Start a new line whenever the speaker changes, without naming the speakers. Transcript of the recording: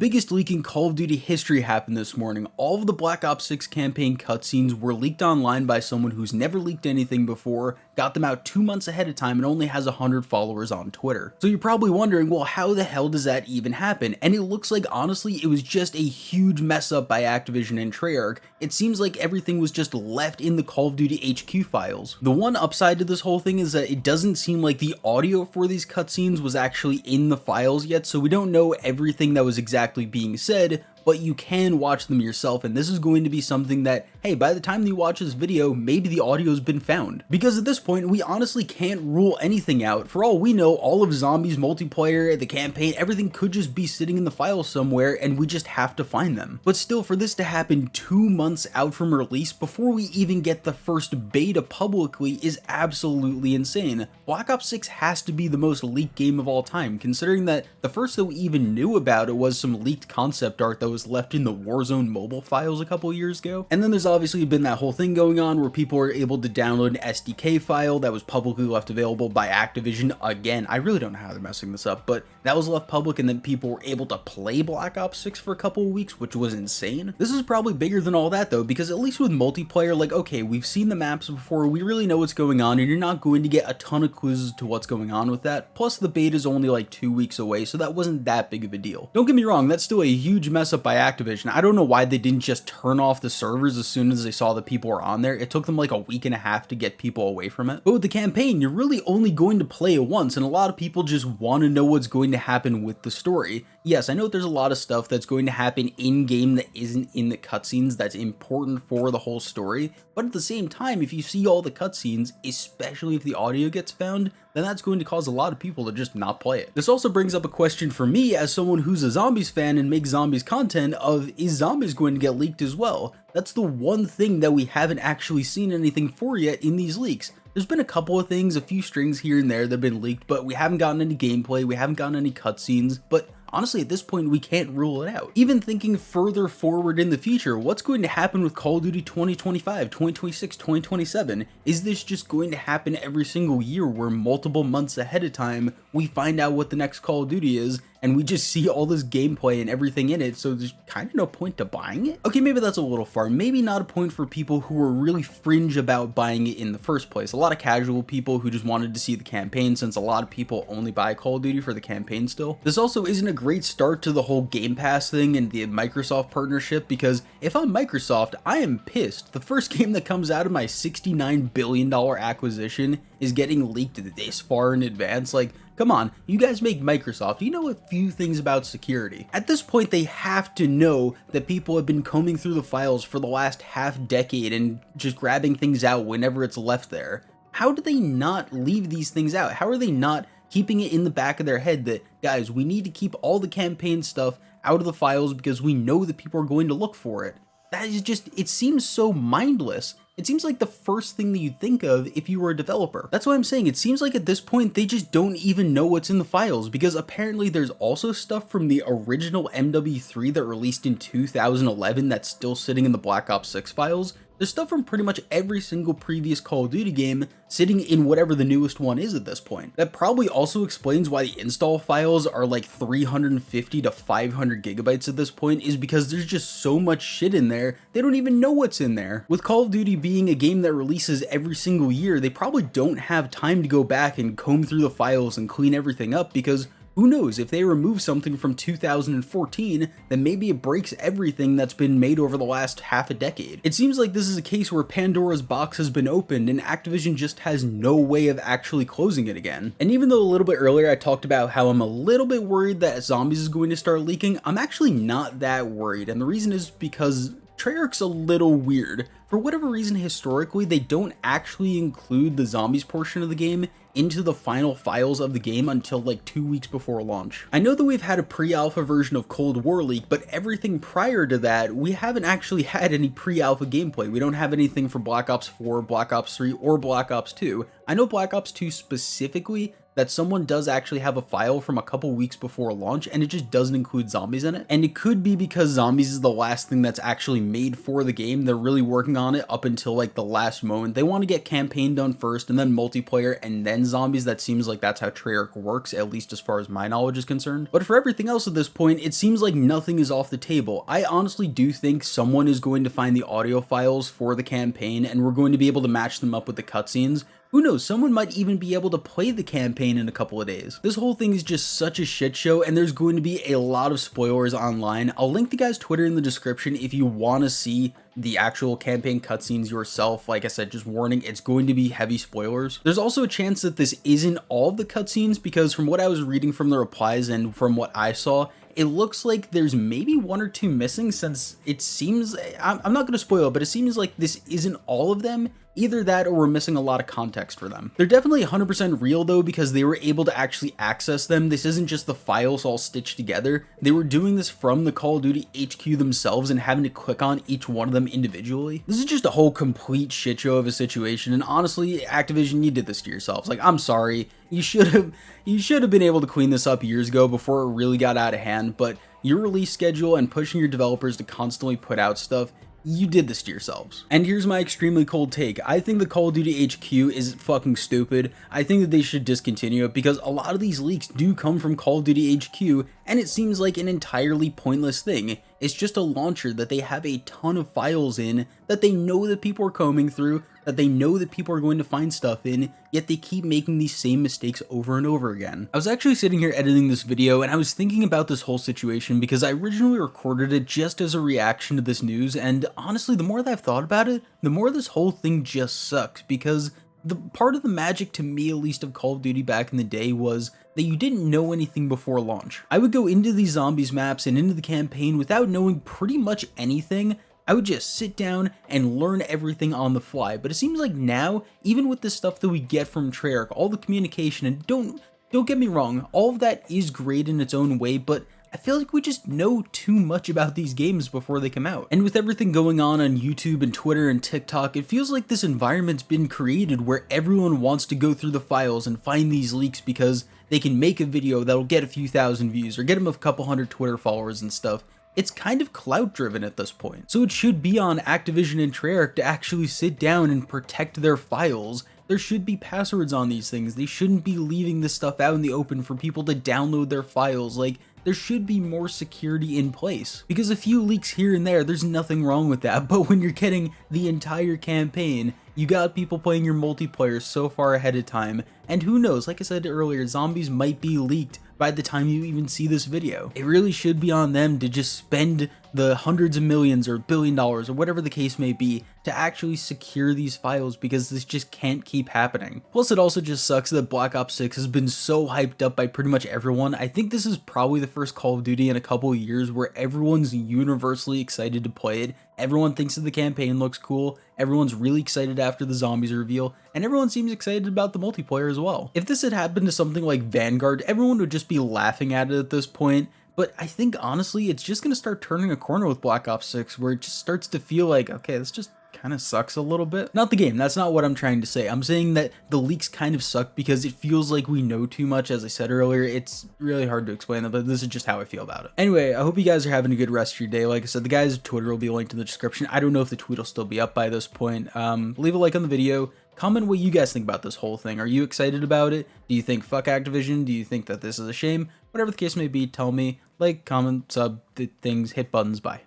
biggest leak in Call of Duty history happened this morning. All of the Black Ops 6 campaign cutscenes were leaked online by someone who's never leaked anything before, got them out 2 months ahead of time, and only has 100 followers on Twitter. So you're probably wondering, well, how the hell does that even happen? And it looks like, honestly, it was just a huge mess up by Activision and Treyarch. It seems like everything was just left in the Call of Duty HQ files. The one upside to this whole thing is that it doesn't seem like the audio for these cutscenes was actually in the files yet, so we don't know everything that was exactly being said, but you can watch them yourself, and this is going to be something that, hey, by the time you watch this video, maybe the audio's been found. Because at this point, we honestly can't rule anything out. For all we know, all of Zombies multiplayer, the campaign, everything could just be sitting in the files somewhere, and we just have to find them. But still, for this to happen 2 months out from release, before we even get the first beta publicly, is absolutely insane. Black Ops 6 has to be the most leaked game of all time, considering that the first that we even knew about it was some leaked concept art that was left in the Warzone mobile files a couple years ago. And then there's obviously been that whole thing going on where people are able to download an SDK file that was publicly left available by Activision. Again, I really don't know how they're messing this up, but that was left public, and then people were able to play Black Ops 6 for a couple of weeks, which was insane. This is probably bigger than all that though, because at least with multiplayer, like, okay, we've seen the maps before, we really know what's going on, and you're not going to get a ton of clues to what's going on with that. Plus the beta is only like 2 weeks away, so that wasn't that big of a deal. Don't get me wrong, that's still a huge mess up by Activision. I don't know why they didn't just turn off the servers as soon as they saw that people were on there. It took them like a week and a half to get people away from it. But with the campaign, you're really only going to play it once, and a lot of people just want to know what's going to happen with the story. Yes, I know there's a lot of stuff that's going to happen in-game that isn't in the cutscenes that's important for the whole story, but at the same time, if you see all the cutscenes, especially if the audio gets found, then that's going to cause a lot of people to just not play it. This also brings up a question for me as someone who's a Zombies fan and makes Zombies content of, is Zombies going to get leaked as well? That's the one thing that we haven't actually seen anything for yet in these leaks. There's been a couple of things, a few strings here and there that have been leaked, but we haven't gotten any gameplay, we haven't gotten any cutscenes, but honestly, at this point, we can't rule it out. Even thinking further forward in the future, what's going to happen with Call of Duty 2025, 2026, 2027? Is this just going to happen every single year where multiple months ahead of time, we find out what the next Call of Duty is, and we just see all this gameplay and everything in it, so there's kind of no point to buying it? Okay, maybe that's a little far. Maybe not a point for people who are really fringe about buying it in the first place. A lot of casual people who just wanted to see the campaign, since a lot of people only buy Call of Duty for the campaign still. This also isn't a great start to the whole Game Pass thing and the Microsoft partnership, because if I'm Microsoft, I am pissed. The first game that comes out of my $69 billion acquisition is getting leaked this far in advance. Like, come on, you guys make Microsoft, you know a few things about security. At this point, they have to know that people have been combing through the files for the last half decade and just grabbing things out whenever it's left there. How do they not leave these things out? How are they not keeping it in the back of their head that, guys, we need to keep all the campaign stuff out of the files because we know that people are going to look for it? That is just, it seems so mindless. It seems like the first thing that you'd think of if you were a developer. That's why I'm saying it seems like at this point they just don't even know what's in the files, because apparently there's also stuff from the original MW3 that released in 2011 that's still sitting in the Black Ops 6 files. There's stuff from pretty much every single previous Call of Duty game sitting in whatever the newest one is at this point. That probably also explains why the install files are like 350 to 500 gigabytes at this point, is because there's just so much shit in there, they don't even know what's in there. With Call of Duty being a game that releases every single year, they probably don't have time to go back and comb through the files and clean everything up, because who knows, if they remove something from 2014, then maybe it breaks everything that's been made over the last half a decade. It seems like this is a case where Pandora's box has been opened and Activision just has no way of actually closing it again. And even though a little bit earlier I talked about how I'm a little bit worried that Zombies is going to start leaking, I'm actually not that worried, and the reason is because Treyarch's a little weird. For whatever reason, historically, they don't actually include the Zombies portion of the game into the final files of the game until like 2 weeks before launch. I know that we've had a pre-alpha version of Cold War leak, but everything prior to that, we haven't actually had any pre-alpha gameplay. We don't have anything for Black Ops 4, Black Ops 3, or Black Ops 2. I know Black Ops 2 specifically that someone does actually have a file from a couple weeks before launch and it just doesn't include zombies in it. And it could be because zombies is the last thing that's actually made for the game. They're really working on it up until like the last moment. They want to get campaign done first and then multiplayer and then zombies. That seems like that's how Treyarch works, at least as far as my knowledge is concerned. But for everything else at this point, it seems like nothing is off the table. I honestly do think someone is going to find the audio files for the campaign and we're going to be able to match them up with the cutscenes. Who knows, someone might even be able to play the campaign in a couple of days. This whole thing is just such a shit show, and there's going to be a lot of spoilers online. I'll link the guy's Twitter in the description if you want to see the actual campaign cutscenes yourself. Like I said, just warning, it's going to be heavy spoilers. There's also a chance that this isn't all of the cutscenes, because from what I was reading from the replies and from what I saw, it looks like there's maybe 1 or 2 missing, since it seems, I'm not going to spoil it, but it seems like this isn't all of them. Either that or we're missing a lot of context for them. They're definitely 100% real though, because they were able to actually access them. This isn't just the files all stitched together. They were doing this from the Call of Duty HQ themselves and having to click on each one of them individually. This is just a whole complete shit show of a situation, and honestly, Activision, you did this to yourselves. Like, I'm sorry. You should have been able to clean this up years ago before it really got out of hand, but your release schedule and pushing your developers to constantly put out stuff, you did this to yourselves. And here's my extremely cold take. I think the Call of Duty HQ is fucking stupid. I think that they should discontinue it, because a lot of these leaks do come from Call of Duty HQ, and it seems like an entirely pointless thing. It's just a launcher that they have a ton of files in, that they know that people are combing through, that they know that people are going to find stuff in, yet they keep making these same mistakes over and over again. I was actually sitting here editing this video and I was thinking about this whole situation because I originally recorded it just as a reaction to this news, and honestly, the more that I've thought about it, the more this whole thing just sucks, because the part of the magic, to me at least, of Call of Duty back in the day was that you didn't know anything before launch. I would go into these zombies maps and into the campaign without knowing pretty much anything. I would just sit down and learn everything on the fly. But it seems like now, even with the stuff that we get from Treyarch, all the communication, and don't get me wrong, all of that is great in its own way, but I feel like we just know too much about these games before they come out. And with everything going on YouTube and Twitter and TikTok, it feels like this environment's been created where everyone wants to go through the files and find these leaks because they can make a video that'll get a few thousand views or get them a couple hundred Twitter followers and stuff. It's kind of clout driven at this point. So it should be on Activision and Treyarch to actually sit down and protect their files. There should be passwords on these things. They shouldn't be leaving this stuff out in the open for people to download their files. Like, there should be more security in place. Because a few leaks here and there, there's nothing wrong with that. But when you're getting the entire campaign, you got people playing your multiplayer so far ahead of time. And who knows, like I said earlier, zombies might be leaked by the time you even see this video. It really should be on them to just spend the hundreds of millions or $1 billion or whatever the case may be to actually secure these files, because this just can't keep happening. Plus, it also just sucks that Black Ops 6 has been so hyped up by pretty much everyone. I think this is probably the first Call of Duty in a couple of years where everyone's universally excited to play it. Everyone thinks that the campaign looks cool, everyone's really excited after the zombies reveal, and everyone seems excited about the multiplayer as well. If this had happened to something like Vanguard, everyone would just be laughing at it at this point. But I think honestly, it's just going to start turning a corner with Black Ops 6, where it just starts to feel like, okay, this just kind of sucks a little bit. Not the game, that's not what I'm trying to say. I'm saying that the leaks kind of suck because it feels like we know too much. As I said earlier, it's really hard to explain that, but this is just how I feel about it. Anyway, I hope you guys are having a good rest of your day. Like I said, the guy's Twitter will be linked in the description. I don't know if the tweet will still be up by this point. Leave a like on the video. Comment what you guys think about this whole thing. Are you excited about it? Do you think fuck Activision? Do you think that this is a shame? Whatever the case may be, tell me. Like, comment, sub, things, hit buttons, bye.